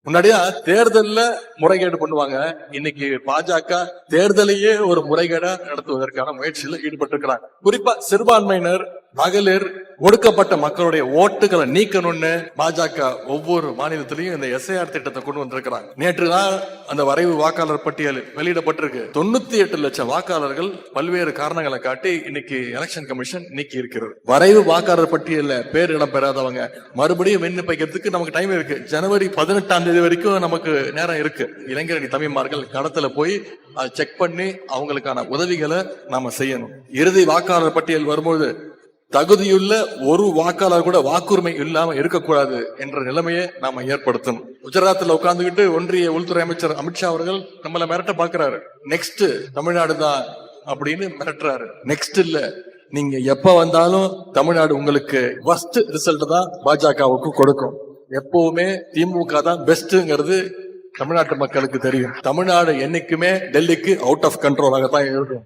முன்னாடியா தேர்தல்ல முறைகேடு பண்ணுவாங்க. இன்னைக்கு பாஜக தேர்தலையே ஒரு முறைகேடா நடத்துவதற்கான முயற்சியில் ஈடுபட்டிருக்கிறாங்க. குறிப்பா சிறுபான்மையினர், மகளிர், ஒடுக்கப்பட்ட மக்களுடைய ஓட்டுகளை நீக்கணும்னு பாஜக ஒவ்வொரு மாநிலத்திலையும் இந்த எஸ்ஐஆர் திட்டத்தை கொண்டு வந்திருக்கிறாங்க. நேற்று தான் அந்த வரைவு வாக்காளர் பட்டியல் வெளியிடப்பட்டிருக்கு. 98 லட்சம் வாக்காளர்கள் பல்வேறு காரணங்களை காட்டி இன்னைக்கு எலெக்ஷன் கமிஷன் நீக்கி இருக்கிறது. வரைவு வாக்காளர் பட்டியல்ல பேர் இடம் பெறாதவங்க மறுபடியும் விண்ணப்பிக்கிறதுக்கு நமக்கு டைம் இருக்கு. ஜனவரி 18ஆம் தேதி வரைக்கும் நமக்கு நேரம் இருக்கு. இளைஞரணி தம்பிமார்கள் களத்துல போய் அதை செக் பண்ணி அவங்களுக்கான உதவிகளை நாம செய்யணும். இறுதி வாக்காளர் பட்டியல் வரும்போது தகுதியுள்ள ஒரு வாக்காளர் கூட வாக்குரிமை இல்லாம இருக்கக்கூடாது என்ற நிலைமையை நாம ஏற்படுத்தணும். குஜராத்ல உட்கார்ந்துகிட்டு ஒன்றிய உள்துறை அமைச்சர் அமித்ஷா அவர்கள் நம்மள மிரட்ட பாக்குறாரு. நெக்ஸ்ட் தமிழ்நாடு தான் அப்படின்னு மிரட்டுறாரு. நெக்ஸ்ட் இல்ல, நீங்க எப்ப வந்தாலும் தமிழ்நாடு உங்களுக்கு ஃபர்ஸ்ட் ரிசல்ட் தான் பாஜகவுக்கு கொடுக்கும். எப்பவுமே திமுக தான் பெஸ்ட்ங்கிறது தமிழ்நாட்டு மக்களுக்கு தெரியும். தமிழ்நாடு என்னைக்குமே டெல்லிக்கு அவுட் ஆஃப் கண்ட்ரோலாக தான் இருக்கும்.